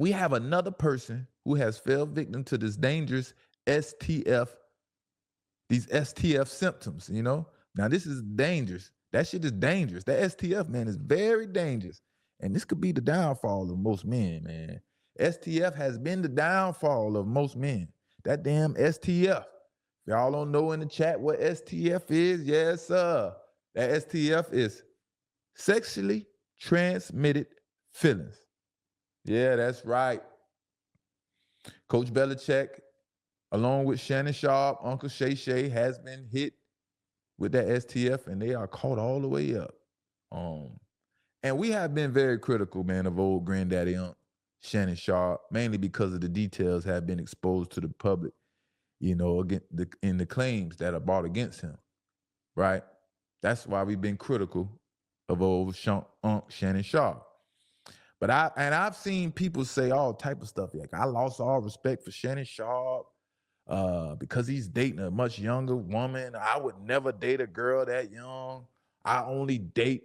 we have another person who has fell victim to this dangerous STF, these STF symptoms, you know? Now, this is dangerous. That shit is dangerous. That STF, man, is very dangerous. And this could be the downfall of most men, man. STF has been the downfall of most men. That damn STF. Y'all don't know in the chat what STF is? Yes, sir. That STF is sexually transmitted feelings. Yeah, that's right. Coach Belichick, along with Shannon Sharpe, Uncle Shay Shay, has been hit with that STF, and they are caught all the way up. And we have been very critical, man, of old granddaddy Shannon Sharpe, mainly because of the details have been exposed to the public, you know, in the claims that are brought against him, right? That's why we've been critical of old Shannon Sharpe. But I've seen people say all type of stuff. Like, I lost all respect for Shannon Sharpe because he's dating a much younger woman. I would never date a girl that young. I only date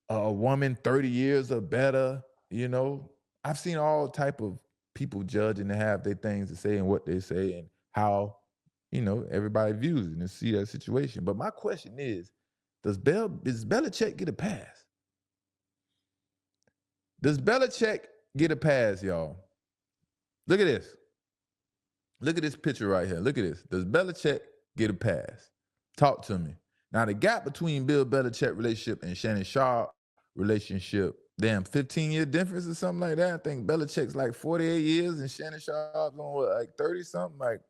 a woman 30 years or better. You know, I've seen all type of people judge and have their things to say and what they say and how, you know, everybody views it and see that situation. But my question is Belichick get a pass? Does Belichick get a pass, y'all? Look at this. Look at this picture right here. Look at this. Does Belichick get a pass? Talk to me. Now, the gap between Bill Belichick relationship and Shannon Sharpe relationship, damn, 15-year difference or something like that. I think Belichick's like 48 years and Shannon Sharpe's on what, like 30 something. Like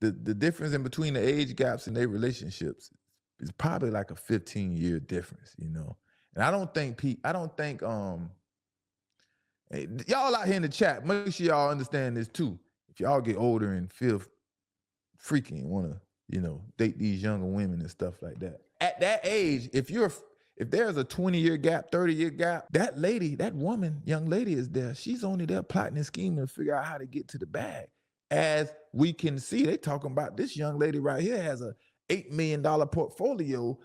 the difference in between the age gaps in their relationships is probably like a 15-year difference, you know. And I don't think hey, y'all out here in the chat, make sure y'all understand this too. If y'all get older and feel freaky and want to, you know, date these younger women and stuff like that. At that age, if there's a 20-year gap, 30-year gap, that young lady is there. She's only there plotting and scheming to figure out how to get to the bag. As we can see, they talking about this young lady right here has a $8 million portfolio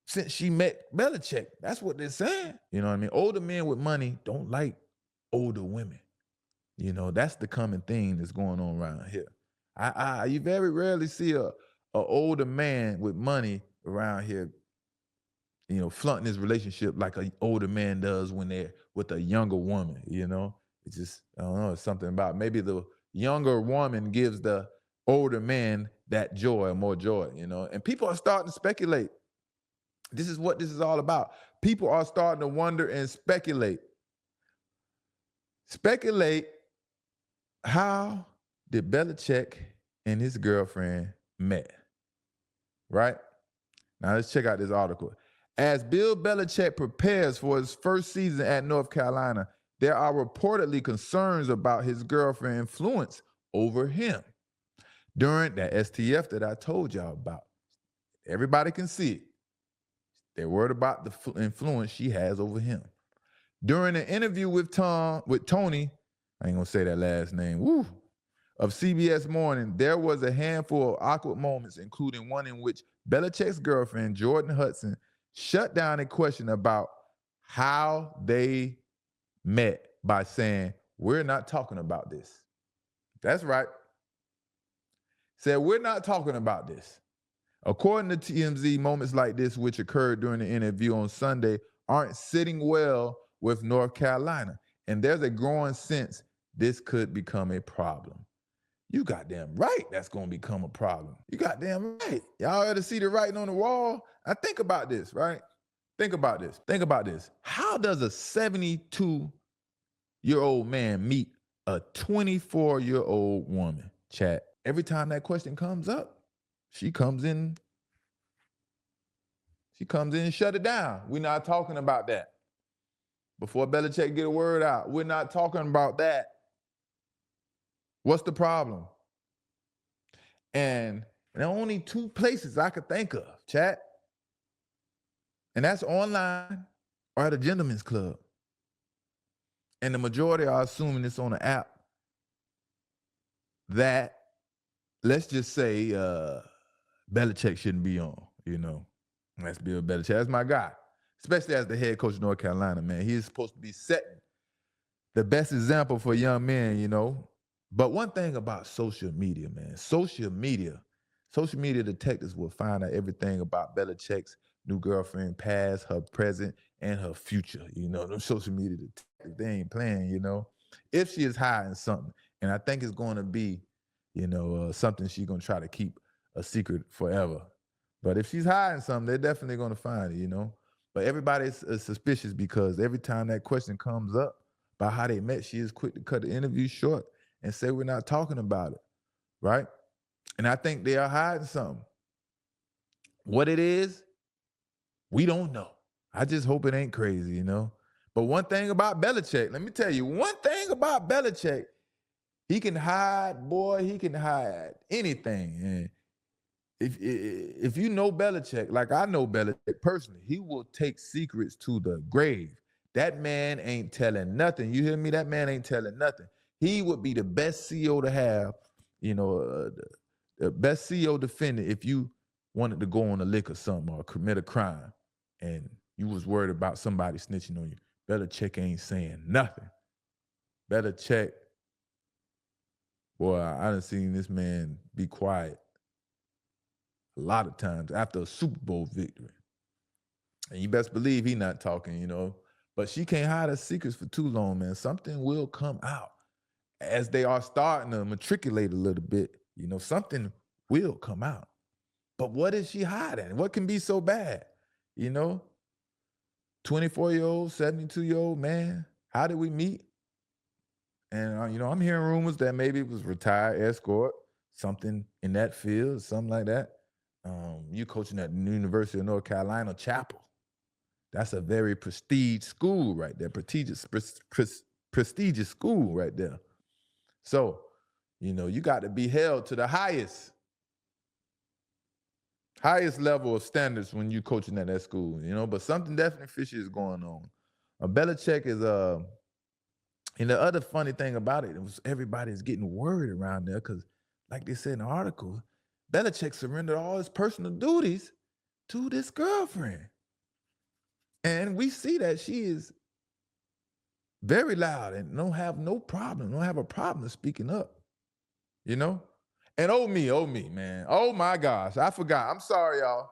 since she met Belichick. That's what they're saying. You know what I mean? Older men with money don't like older women. You know, that's the common thing that's going on around here. You very rarely see a older man with money around here, you know, flaunting his relationship like an older man does when they're with a younger woman, you know? It's just, I don't know, it's something about maybe the younger woman gives the older man that joy or more joy, you know? And people are starting to speculate. This is what this is all about. People are starting to wonder and speculate. Speculate, how did Belichick and his girlfriend met? Right? Now let's check out this article. As Bill Belichick prepares for his first season at North Carolina, there are reportedly concerns about his girlfriend's influence over him during that STF that I told y'all about. Everybody can see it. They're worried about the influence she has over him. During an interview with Tony, I ain't gonna say that last name, of CBS Morning, there was a handful of awkward moments, including one in which Belichick's girlfriend, Jordan Hudson, shut down a question about how they met by saying, "We're not talking about this." That's right. Said, "We're not talking about this." According to TMZ, moments like this, which occurred during the interview on Sunday, aren't sitting well with North Carolina. And there's a growing sense this could become a problem. You goddamn right that's going to become a problem. You goddamn right. Y'all ever see the writing on the wall? Now think about this, right? Think about this. Think about this. How does a 72-year-old man meet a 24-year-old woman? Chat. Every time that question comes up, she comes in and shut it down. We're not talking about that. Before Belichick get a word out, we're not talking about that. What's the problem? And there are only two places I could think of, chat. And that's online or at a gentleman's club. And the majority are assuming it's on an app that, let's just say, Belichick shouldn't be on, you know. That's Bill Belichick. That's my guy. Especially as the head coach of North Carolina, man. He is supposed to be setting the best example for young men, you know. But one thing about social media, man, social media detectives will find out everything about Belichick's new girlfriend, past, her present, and her future. You know, them social media detectives, they ain't playing, you know. If she is hiding something, and I think it's going to be, you know, something she's going to try to keep a secret forever. But if she's hiding something, they're definitely going to find it, you know. But everybody's suspicious because every time that question comes up about how they met, she is quick to cut the interview short and say we're not talking about it, right? And I think they are hiding something. What it is, we don't know. I just hope it ain't crazy, you know. But one thing about Belichick, let me tell you, one thing about Belichick, he can hide, boy, he can hide anything. And if you know Belichick, like I know Belichick personally, he will take secrets to the grave. That man ain't telling nothing. You hear me? That man ain't telling nothing. He would be the best CEO to have, you know, the best CEO defendant if you wanted to go on a lick or something or commit a crime and you was worried about somebody snitching on you. Belichick ain't saying nothing. Belichick, boy, I done seen this man be quiet a lot of times after a Super Bowl victory. And you best believe he not talking, you know. But she can't hide her secrets for too long, man. Something will come out as they are starting to matriculate a little bit. You know, something will come out. But what is she hiding? What can be so bad? You know, 24-year-old, 72-year-old man. How did we meet? And, you know, I'm hearing rumors that maybe it was retired escort, something in that field, something like that. You coaching at the University of North Carolina, Chapel. That's a very prestige school right there, prestigious school right there. So, you know, you got to be held to the highest level of standards when you coaching at that school, you know, but something definitely fishy is going on. Belichick is, and the other funny thing about it was everybody's getting worried around there because, like they said in the article, Belichick surrendered all his personal duties to this girlfriend. And we see that she is very loud and don't have a problem speaking up, you know? And oh me, man. Oh my gosh, I forgot. I'm sorry, y'all.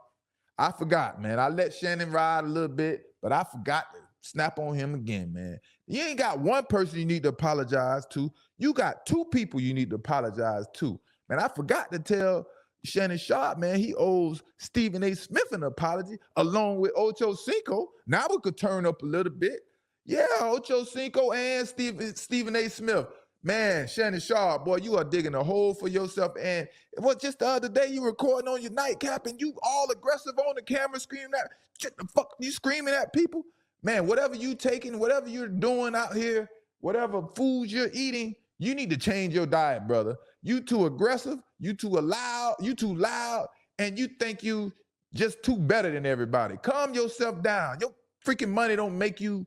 I forgot, man. I let Shannon ride a little bit, but I forgot to snap on him again, man. You ain't got one person you need to apologize to. You got two people you need to apologize to. Man, I forgot to tell Shannon Sharpe, man, he owes Stephen A. Smith an apology along with Ocho Cinco. Now we could turn up a little bit. Yeah, Ocho Cinco and Stephen A. Smith. Man, Shannon Sharpe, boy, you are digging a hole for yourself. And what just the other day you recording on your nightcap and you all aggressive on the camera screaming at shit the fuck you screaming at people? Man, whatever you taking, whatever you're doing out here, whatever food you're eating, you need to change your diet, brother. You too aggressive, you too loud, and you think you just too better than everybody. Calm yourself down. Your freaking money don't make you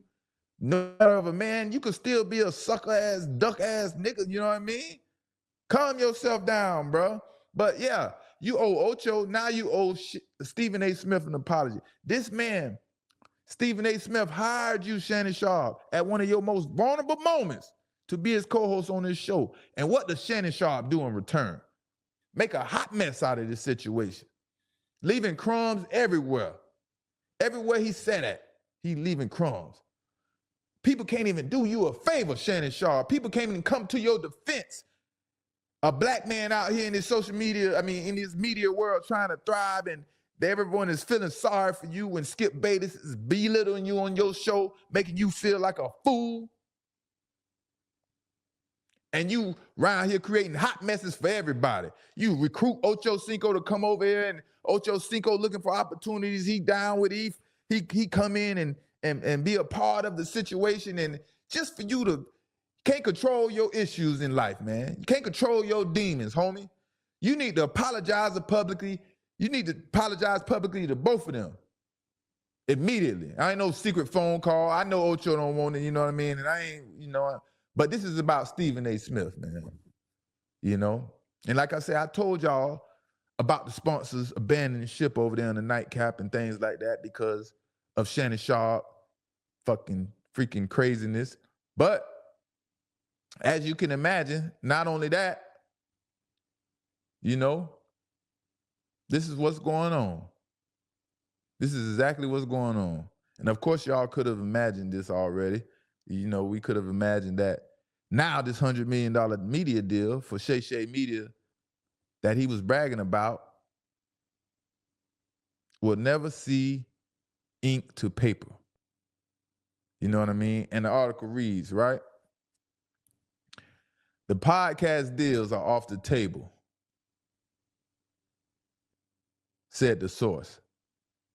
no matter of a man. You could still be a sucker ass, duck ass nigga, you know what I mean? Calm yourself down, bro. But yeah, you owe Ocho, now you owe Stephen A. Smith an apology. This man, Stephen A. Smith, hired you, Shannon Sharpe, at one of your most vulnerable moments to be his co-host on this show. And what does Shannon Sharpe do in return? Make a hot mess out of this situation, leaving crumbs everywhere. Everywhere he sat at, he leaving crumbs. People can't even do you a favor, Shannon Sharpe. People can't even come to your defense. A black man out here in this social media, in this media world trying to thrive, and everyone is feeling sorry for you when Skip Bayless is belittling you on your show, making you feel like a fool. And you around here creating hot messes for everybody. You recruit Ocho Cinco to come over here, and Ocho Cinco looking for opportunities. He down with Eve. He come in and be a part of the situation. And just for you to can't control your issues in life, man. You can't control your demons, homie. You need to apologize publicly. You need to apologize publicly to both of them immediately. I ain't no secret phone call. I know Ocho don't want it, you know what I mean? And I ain't, but this is about Stephen A. Smith, man. You know? And like I said, I told y'all about the sponsors abandoning ship over there in the nightcap and things like that because of Shannon Sharpe fucking freaking craziness. But As you can imagine, not only that, you know, this is what's going on. This is exactly what's going on. And of course, y'all could have imagined this already. You know, we could have imagined that now this $100 million media deal for Shay Shay Media that he was bragging about will never see ink to paper. You know what I mean? And the article reads, right? The podcast deals are off the table, said the source.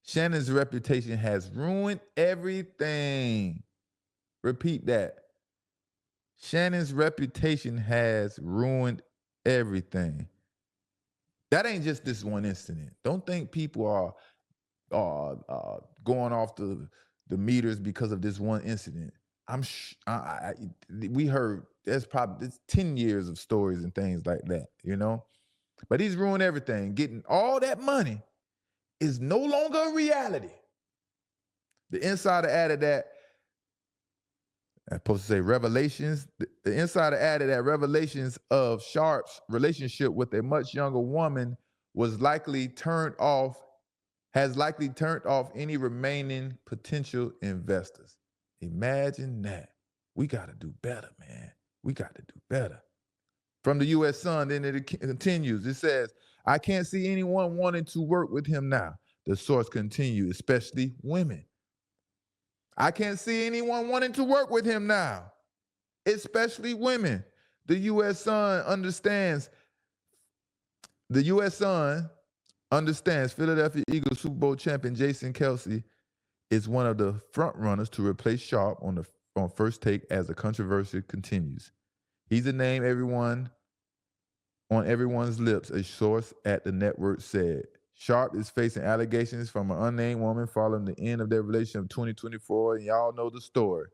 Shannon's reputation has ruined everything. Repeat that. Shannon's reputation has ruined everything. That ain't just this one incident. Don't think people are going off the meters because of this one incident. We heard there's 10 years of stories and things like that, you know? But he's ruined everything. Getting all that money is no longer a reality. The insider added that, I'm supposed to say revelations. The insider added that revelations of Sharpe's relationship with a much younger woman has likely turned off any remaining potential investors. Imagine that. We got to do better, man. We got to do better. From the U.S. Sun, then it continues. It says, I can't see anyone wanting to work with him now. The source continues, especially women. I can't see anyone wanting to work with him now, especially women. The U.S. Sun understands Philadelphia Eagles Super Bowl champion Jason Kelce is one of the front runners to replace Sharpe on First Take as the controversy continues. He's a name on everyone's lips, a source at the network said. Sharpe is facing allegations from an unnamed woman following the end of their relationship in 2024, and y'all know the story.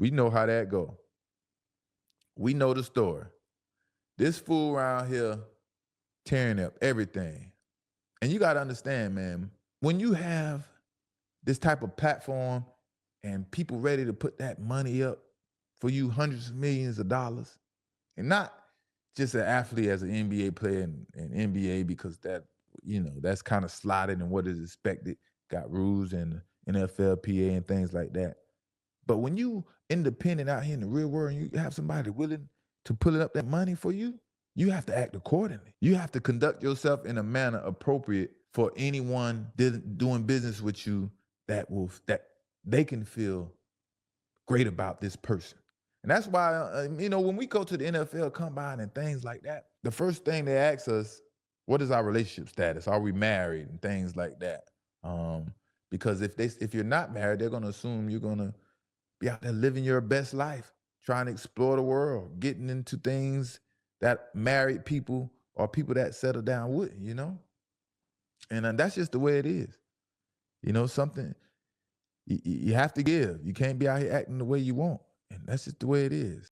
We know how that go. We know the story. This fool around here tearing up everything. And you got to understand, man, when you have this type of platform and people ready to put that money up for you, hundreds of millions of dollars, and not just an athlete as an NBA player and NBA because that, you know, that's kind of slotted and what is expected, got rules and NFLPA and things like that. But when you independent out here in the real world and you have somebody willing to put up that money for you, you have to act accordingly. You have to conduct yourself in a manner appropriate for anyone doing business with you that they can feel great about this person. And that's why, when we go to the NFL combine and things like that, the first thing they ask us, what is our relationship status? Are we married and things like that? Because if you're not married, they're going to assume you're going to be out there living your best life, trying to explore the world, getting into things that married people or people that settle down wouldn't, you know? And that's just the way it is. You know, something, you have to give. You can't be out here acting the way you want. And that's just the way it is.